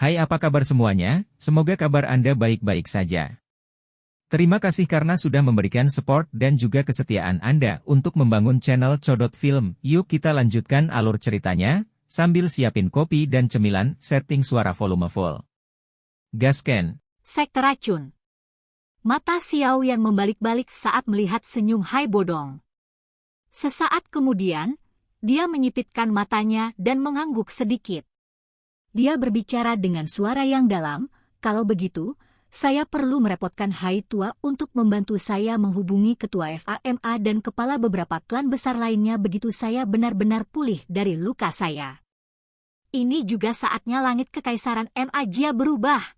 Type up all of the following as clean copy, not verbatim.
Hai, apa kabar semuanya? Semoga kabar Anda baik-baik saja. Terima kasih karena sudah memberikan support dan juga kesetiaan Anda untuk membangun channel Codot Film. Yuk kita lanjutkan alur ceritanya, sambil siapin kopi dan cemilan, setting suara volume full. Gasken. Sekte racun. Mata Xiao Yan membalik-balik saat melihat senyum Hai Bodong. Sesaat kemudian, dia menyipitkan matanya dan mengangguk sedikit. Dia berbicara dengan suara yang dalam, kalau begitu, saya perlu merepotkan Hai Tua untuk membantu saya menghubungi ketua FAMA dan kepala beberapa klan besar lainnya begitu saya benar-benar pulih dari luka saya. Ini juga saatnya langit kekaisaran Magia berubah.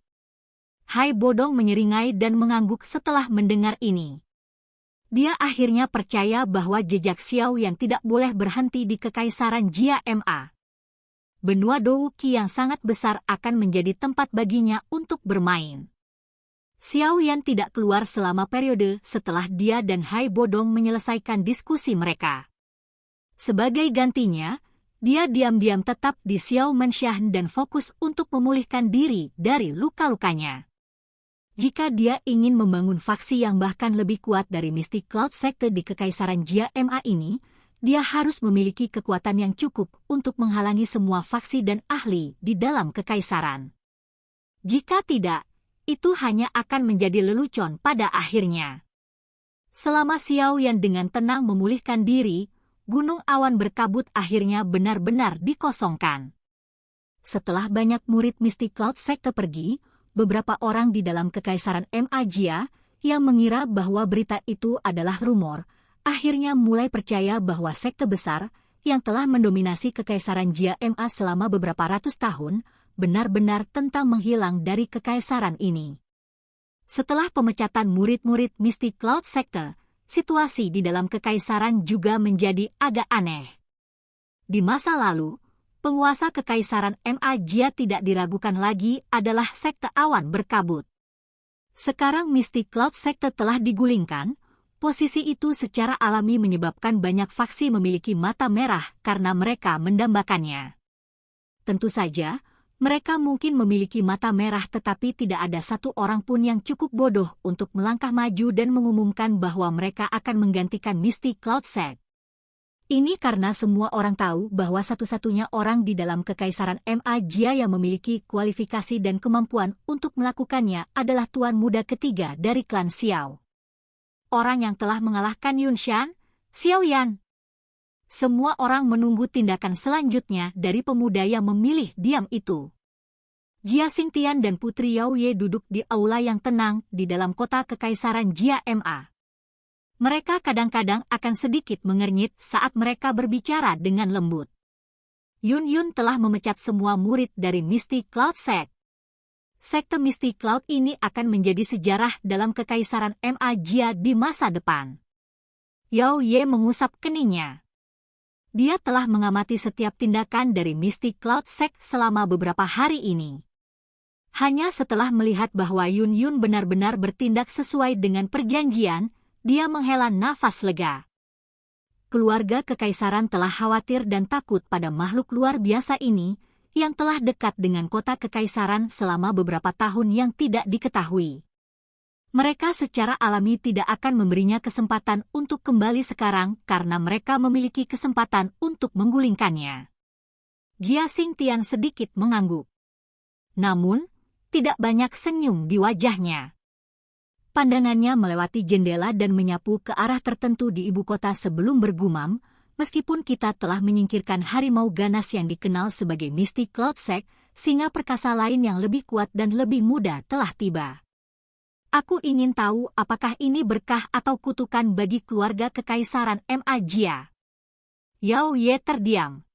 Hai Bodong menyeringai dan mengangguk setelah mendengar ini. Dia akhirnya percaya bahwa jejak Xiao yang tidak boleh berhenti di kekaisaran Jia Ma. Benua Douqi yang sangat besar akan menjadi tempat baginya untuk bermain. Xiao Yan tidak keluar selama periode setelah dia dan Hai Bodong menyelesaikan diskusi mereka. Sebagai gantinya, dia diam-diam tetap di Xiao Menshan dan fokus untuk memulihkan diri dari luka-lukanya. Jika dia ingin membangun faksi yang bahkan lebih kuat dari Mystic Cloud Sector di Kekaisaran Jia Ma ini, dia harus memiliki kekuatan yang cukup untuk menghalangi semua faksi dan ahli di dalam kekaisaran. Jika tidak, itu hanya akan menjadi lelucon pada akhirnya. Selama Xiao Yan dengan tenang memulihkan diri, gunung awan berkabut akhirnya benar-benar dikosongkan. Setelah banyak murid Mystic Cloud Sector pergi, beberapa orang di dalam kekaisaran Magia yang mengira bahwa berita itu adalah rumor, akhirnya mulai percaya bahwa sekte besar yang telah mendominasi kekaisaran Jia Ma selama beberapa ratus tahun benar-benar tentang menghilang dari kekaisaran ini. Setelah pemecatan murid-murid Mystic Cloud Sector, situasi di dalam kekaisaran juga menjadi agak aneh. Di masa lalu, penguasa kekaisaran Magia tidak diragukan lagi adalah sekte awan berkabut. Sekarang Mystic Cloud Sector telah digulingkan. Posisi itu secara alami menyebabkan banyak faksi memiliki mata merah karena mereka mendambakannya. Tentu saja, mereka mungkin memiliki mata merah tetapi tidak ada satu orang pun yang cukup bodoh untuk melangkah maju dan mengumumkan bahwa mereka akan menggantikan Mystic Cloud Sector. Ini karena semua orang tahu bahwa satu-satunya orang di dalam kekaisaran Magia yang memiliki kualifikasi dan kemampuan untuk melakukannya adalah tuan muda ketiga dari klan Xiao. Orang yang telah mengalahkan Yunshan, Xiao Yan. Semua orang menunggu tindakan selanjutnya dari pemuda yang memilih diam itu. Jia Xingtian dan Putri Yao Ye duduk di aula yang tenang di dalam kota kekaisaran Jia Ma. Mereka kadang-kadang akan sedikit mengernyit saat mereka berbicara dengan lembut. Yun Yun telah memecat semua murid dari Mystic Cloud Sector. Sekte Mystic Cloud ini akan menjadi sejarah dalam kekaisaran Magia di masa depan. Yao Ye mengusap keningnya. Dia telah mengamati setiap tindakan dari Mystic Cloud Sector selama beberapa hari ini. Hanya setelah melihat bahwa Yun Yun benar-benar bertindak sesuai dengan perjanjian, dia menghela nafas lega. Keluarga kekaisaran telah khawatir dan takut pada makhluk luar biasa ini, yang telah dekat dengan kota kekaisaran selama beberapa tahun yang tidak diketahui. Mereka secara alami tidak akan memberinya kesempatan untuk kembali sekarang karena mereka memiliki kesempatan untuk menggulingkannya. Jia Xingtian sedikit mengangguk. Namun, tidak banyak senyum di wajahnya. Pandangannya melewati jendela dan menyapu ke arah tertentu di ibu kota sebelum bergumam, meskipun kita telah menyingkirkan harimau ganas yang dikenal sebagai Mystic Cloud Sector, singa perkasa lain yang lebih kuat dan lebih muda telah tiba. Aku ingin tahu apakah ini berkah atau kutukan bagi keluarga kekaisaran Magia. Yao Ye terdiam.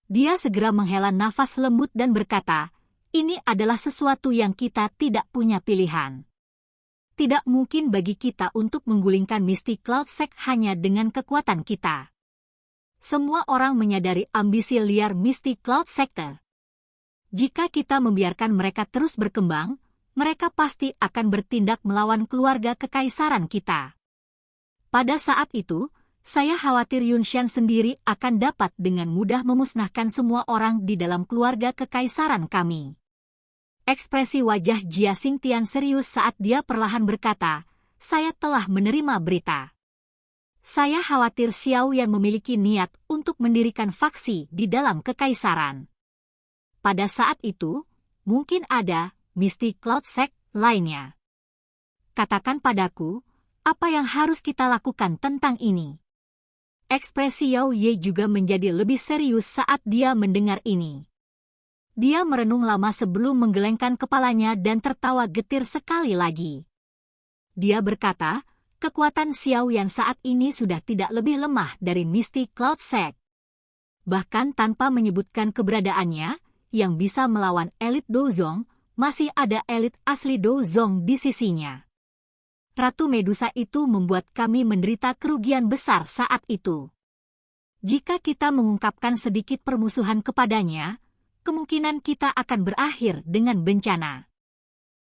Dia segera menghela nafas lembut dan berkata, ini adalah sesuatu yang kita tidak punya pilihan. Tidak mungkin bagi kita untuk menggulingkan Mystic Cloud Sector hanya dengan kekuatan kita. Semua orang menyadari ambisi liar Mystic Cloud Sector. Jika kita membiarkan mereka terus berkembang, mereka pasti akan bertindak melawan keluarga kekaisaran kita. Pada saat itu, saya khawatir Yunshan sendiri akan dapat dengan mudah memusnahkan semua orang di dalam keluarga kekaisaran kami. Ekspresi wajah Jia Xingtian serius saat dia perlahan berkata, "Saya telah menerima berita. Saya khawatir Xiao Yan memiliki niat untuk mendirikan faksi di dalam kekaisaran. Pada saat itu, mungkin ada Misty Cloud Sect lainnya. Katakan padaku, apa yang harus kita lakukan tentang ini?" Ekspresi Yao Ye juga menjadi lebih serius saat dia mendengar ini. Dia merenung lama sebelum menggelengkan kepalanya dan tertawa getir sekali lagi. Dia berkata, kekuatan Xiao Yan saat ini sudah tidak lebih lemah dari Misty Cloud Sect. Bahkan tanpa menyebutkan keberadaannya, yang bisa melawan elit Dozong, masih ada elit asli Dozong di sisinya. Ratu Medusa itu membuat kami menderita kerugian besar saat itu. Jika kita mengungkapkan sedikit permusuhan kepadanya, kemungkinan kita akan berakhir dengan bencana.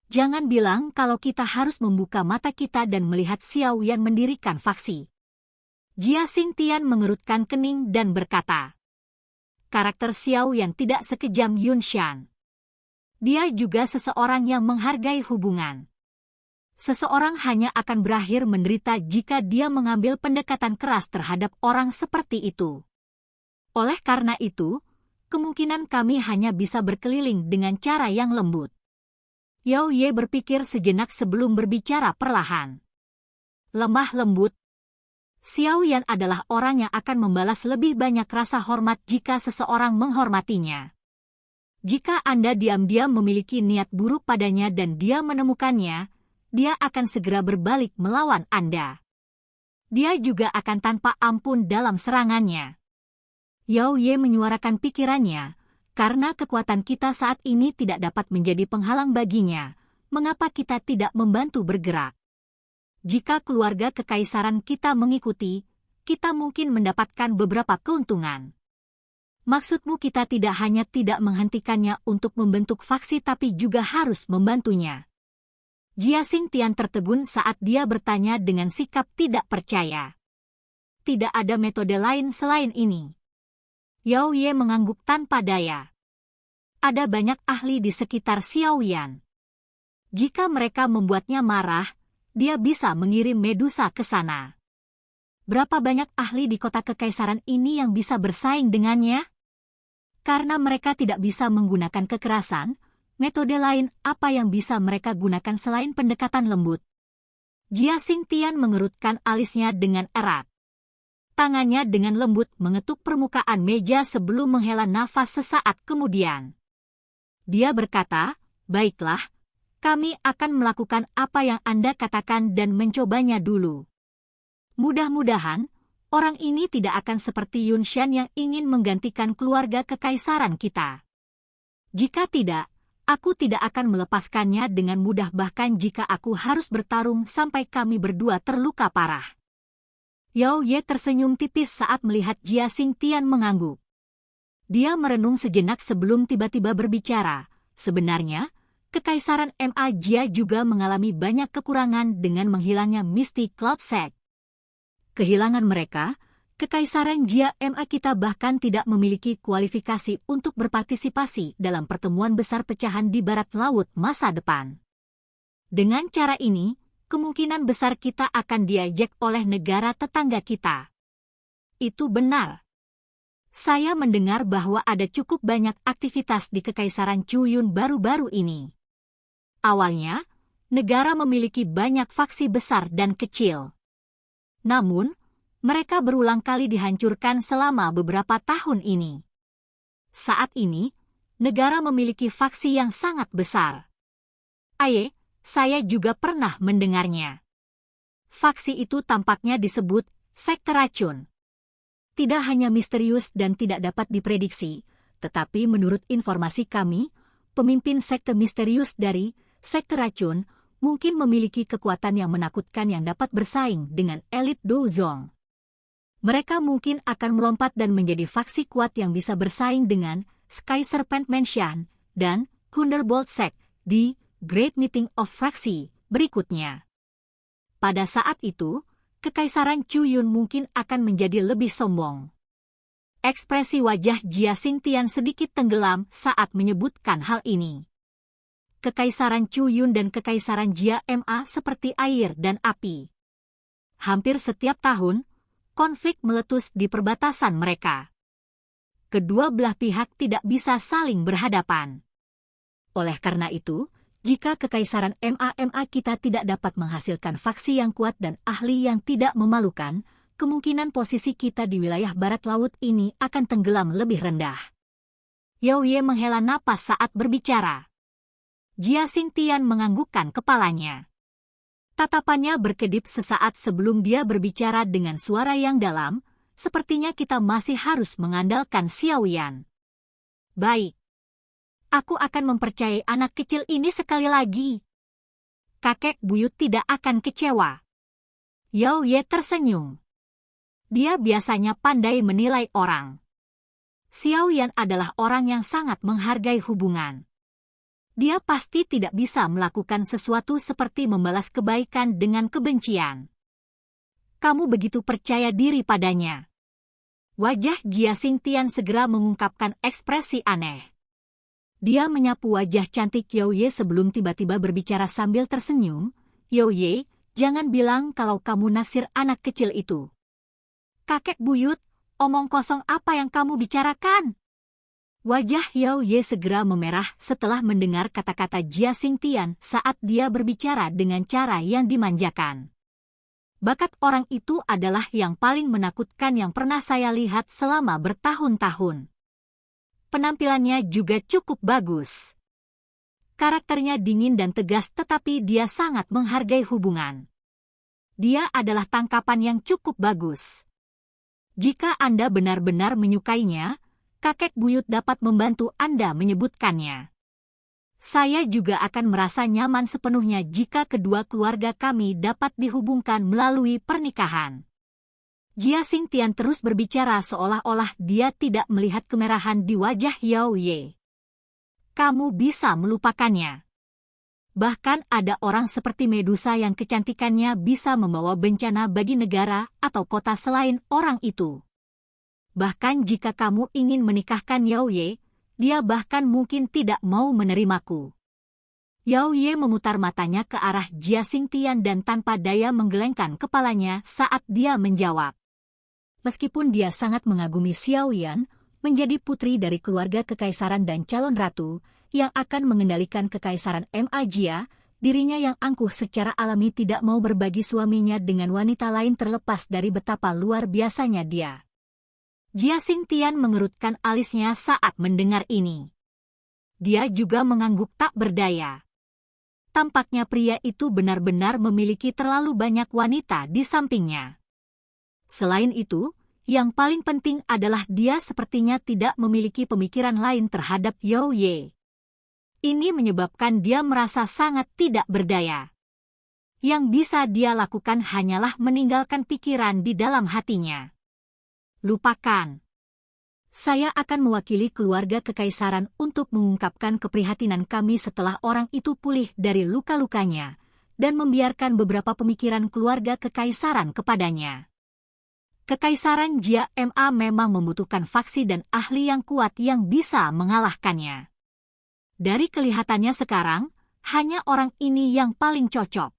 Jangan bilang kalau kita harus membuka mata kita dan melihat Xiao Yan mendirikan faksi. Jia Xingtian mengerutkan kening dan berkata, karakter Xiao Yan tidak sekejam Yun Shan. Dia juga seseorang yang menghargai hubungan. Seseorang hanya akan berakhir menderita jika dia mengambil pendekatan keras terhadap orang seperti itu. Oleh karena itu, kemungkinan kami hanya bisa berkeliling dengan cara yang lembut. Yao Ye berpikir sejenak sebelum berbicara perlahan. Lemah lembut. Xiao Yan adalah orang yang akan membalas lebih banyak rasa hormat jika seseorang menghormatinya. Jika Anda diam-diam memiliki niat buruk padanya dan dia menemukannya, dia akan segera berbalik melawan Anda. Dia juga akan tanpa ampun dalam serangannya. Yao Ye menyuarakan pikirannya, karena kekuatan kita saat ini tidak dapat menjadi penghalang baginya, mengapa kita tidak membantu bergerak? Jika keluarga kekaisaran kita mengikuti, kita mungkin mendapatkan beberapa keuntungan. Maksudmu kita tidak hanya tidak menghentikannya untuk membentuk faksi tapi juga harus membantunya. Jia Xingtian tertegun saat dia bertanya dengan sikap tidak percaya. Tidak ada metode lain selain ini. Yao Ye mengangguk tanpa daya. Ada banyak ahli di sekitar Xiao Yan. Jika mereka membuatnya marah, dia bisa mengirim Medusa ke sana. Berapa banyak ahli di kota kekaisaran ini yang bisa bersaing dengannya? Karena mereka tidak bisa menggunakan kekerasan, metode lain apa yang bisa mereka gunakan selain pendekatan lembut? Jia Xingtian mengerutkan alisnya dengan erat. Tangannya dengan lembut mengetuk permukaan meja sebelum menghela nafas sesaat kemudian. Dia berkata, baiklah, kami akan melakukan apa yang Anda katakan dan mencobanya dulu. Mudah-mudahan, orang ini tidak akan seperti Yun Shan yang ingin menggantikan keluarga kekaisaran kita. Jika tidak, aku tidak akan melepaskannya dengan mudah bahkan jika aku harus bertarung sampai kami berdua terluka parah. Yao Ye tersenyum tipis saat melihat Jia Xingtian mengangguk. Dia merenung sejenak sebelum tiba-tiba berbicara. Sebenarnya, Kekaisaran Ma Jia juga mengalami banyak kekurangan dengan menghilangnya Misty Cloud Sect. Kehilangan mereka, Kekaisaran Jia Ma kita bahkan tidak memiliki kualifikasi untuk berpartisipasi dalam pertemuan besar pecahan di barat laut masa depan. Dengan cara ini, kemungkinan besar kita akan diajak oleh negara tetangga kita. Itu benar. Saya mendengar bahwa ada cukup banyak aktivitas di Kekaisaran Chuyun baru-baru ini. Awalnya, negara memiliki banyak faksi besar dan kecil. Namun, mereka berulang kali dihancurkan selama beberapa tahun ini. Saat ini, negara memiliki faksi yang sangat besar. Saya juga pernah mendengarnya. Faksi itu tampaknya disebut sekte racun. Tidak hanya misterius dan tidak dapat diprediksi, tetapi menurut informasi kami, pemimpin sekte misterius dari sekte racun mungkin memiliki kekuatan yang menakutkan yang dapat bersaing dengan elit Dozong. Mereka mungkin akan melompat dan menjadi faksi kuat yang bisa bersaing dengan Sky Serpent Mansion dan Thunderbolt Sect di Great Meeting of Fraksi berikutnya. Pada saat itu, Kekaisaran Chuyun mungkin akan menjadi lebih sombong. Ekspresi wajah Jia Xingtian sedikit tenggelam saat menyebutkan hal ini. Kekaisaran Chuyun dan Kekaisaran Jia Ma seperti air dan api. Hampir setiap tahun, konflik meletus di perbatasan mereka. Kedua belah pihak tidak bisa saling berhadapan. Oleh karena itu, jika Kekaisaran Ma kita tidak dapat menghasilkan faksi yang kuat dan ahli yang tidak memalukan, kemungkinan posisi kita di wilayah barat laut ini akan tenggelam lebih rendah. Yao Ye menghela napas saat berbicara. Jia Xingtian menganggukkan kepalanya. Tatapannya berkedip sesaat sebelum dia berbicara dengan suara yang dalam, sepertinya kita masih harus mengandalkan Xiao Yan. Baik. Aku akan mempercayai anak kecil ini sekali lagi. Kakek buyut tidak akan kecewa. Yao Ye tersenyum. Dia biasanya pandai menilai orang. Xiao Yan adalah orang yang sangat menghargai hubungan. Dia pasti tidak bisa melakukan sesuatu seperti membalas kebaikan dengan kebencian. Kamu begitu percaya diri padanya. Wajah Jia Xingtian segera mengungkapkan ekspresi aneh. Dia menyapu wajah cantik Yao Ye sebelum tiba-tiba berbicara sambil tersenyum. Yao Ye, jangan bilang kalau kamu naksir anak kecil itu. Kakek buyut, omong kosong apa yang kamu bicarakan? Wajah Yao Ye segera memerah setelah mendengar kata-kata Jia Xingtian saat dia berbicara dengan cara yang dimanjakan. Bakat orang itu adalah yang paling menakutkan yang pernah saya lihat selama bertahun-tahun. Penampilannya juga cukup bagus. Karakternya dingin dan tegas tetapi dia sangat menghargai hubungan. Dia adalah tangkapan yang cukup bagus. Jika Anda benar-benar menyukainya, kakek buyut dapat membantu Anda menyebutkannya. Saya juga akan merasa nyaman sepenuhnya jika kedua keluarga kami dapat dihubungkan melalui pernikahan. Jia Xingtian terus berbicara seolah-olah dia tidak melihat kemerahan di wajah Yao Ye. Kamu bisa melupakannya. Bahkan ada orang seperti Medusa yang kecantikannya bisa membawa bencana bagi negara atau kota selain orang itu. Bahkan jika kamu ingin menikahkan Yao Ye, dia bahkan mungkin tidak mau menerimaku. Yao Ye memutar matanya ke arah Jia Xingtian dan tanpa daya menggelengkan kepalanya saat dia menjawab. Meskipun dia sangat mengagumi Xiao Yan, menjadi putri dari keluarga kekaisaran dan calon ratu, yang akan mengendalikan Kekaisaran Ma Jia, dirinya yang angkuh secara alami tidak mau berbagi suaminya dengan wanita lain terlepas dari betapa luar biasanya dia. Jia Xingtian mengerutkan alisnya saat mendengar ini. Dia juga mengangguk tak berdaya. Tampaknya pria itu benar-benar memiliki terlalu banyak wanita di sampingnya. Selain itu, yang paling penting adalah dia sepertinya tidak memiliki pemikiran lain terhadap Yao Ye. Ini menyebabkan dia merasa sangat tidak berdaya. Yang bisa dia lakukan hanyalah meninggalkan pikiran di dalam hatinya. Lupakan. Saya akan mewakili keluarga kekaisaran untuk mengungkapkan keprihatinan kami setelah orang itu pulih dari luka-lukanya, dan membiarkan beberapa pemikiran keluarga kekaisaran kepadanya. Kekaisaran Jia Ma memang membutuhkan faksi dan ahli yang kuat yang bisa mengalahkannya. Dari kelihatannya sekarang, hanya orang ini yang paling cocok.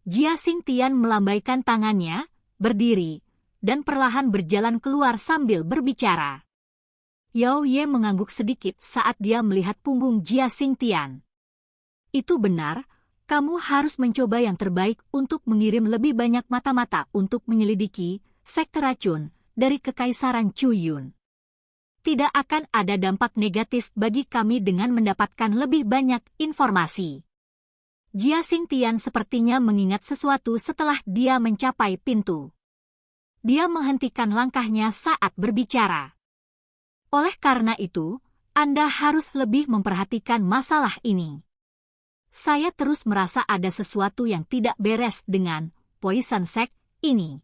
Jia Xingtian melambaikan tangannya, berdiri, dan perlahan berjalan keluar sambil berbicara. Yao Ye mengangguk sedikit saat dia melihat punggung Jia Xingtian. Itu benar, kamu harus mencoba yang terbaik untuk mengirim lebih banyak mata-mata untuk menyelidiki sekte racun dari Kekaisaran Chuyun. Tidak akan ada dampak negatif bagi kami dengan mendapatkan lebih banyak informasi. Jia Xingtian sepertinya mengingat sesuatu setelah dia mencapai pintu. Dia menghentikan langkahnya saat berbicara. Oleh karena itu, Anda harus lebih memperhatikan masalah ini. Saya terus merasa ada sesuatu yang tidak beres dengan Poison Sect ini.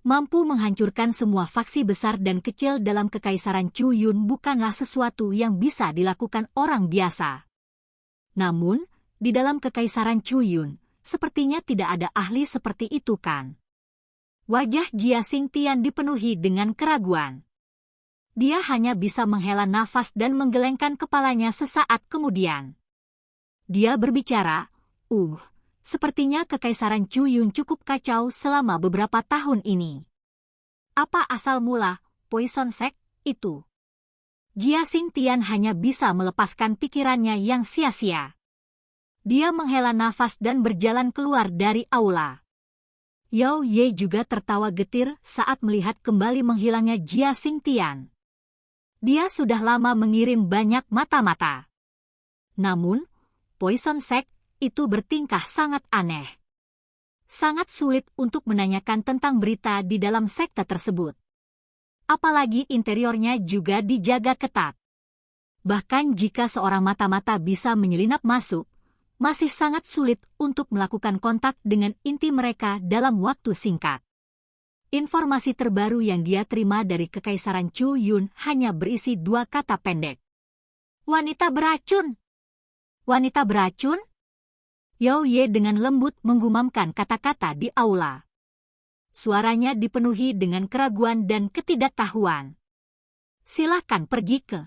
Mampu menghancurkan semua faksi besar dan kecil dalam Kekaisaran Chuyun bukanlah sesuatu yang bisa dilakukan orang biasa. Namun, di dalam Kekaisaran Chuyun, sepertinya tidak ada ahli seperti itu kan? Wajah Jia Xingtian dipenuhi dengan keraguan. Dia hanya bisa menghela nafas dan menggelengkan kepalanya sesaat kemudian. Dia berbicara, sepertinya Kekaisaran Chuyun cukup kacau selama beberapa tahun ini. Apa asal mula Poison Sect itu? Jia Xingtian hanya bisa melepaskan pikirannya yang sia-sia. Dia menghela nafas dan berjalan keluar dari aula. Yao Ye juga tertawa getir saat melihat kembali menghilangnya Jia Xingtian. Dia sudah lama mengirim banyak mata-mata. Namun, Poison Sect itu bertingkah sangat aneh. Sangat sulit untuk menanyakan tentang berita di dalam sekte tersebut. Apalagi interiornya juga dijaga ketat. Bahkan jika seorang mata-mata bisa menyelinap masuk, masih sangat sulit untuk melakukan kontak dengan inti mereka dalam waktu singkat. Informasi terbaru yang dia terima dari Kekaisaran Chuyun hanya berisi 2 kata pendek. Wanita beracun! Wanita beracun? Yao Ye dengan lembut menggumamkan kata-kata di aula. Suaranya dipenuhi dengan keraguan dan ketidaktahuan. Silahkan pergi ke.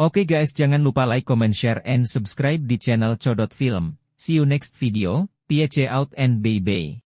Oke guys, jangan lupa like, comment, share, and subscribe di channel Codot Film. See you next video, peace out and bye-bye.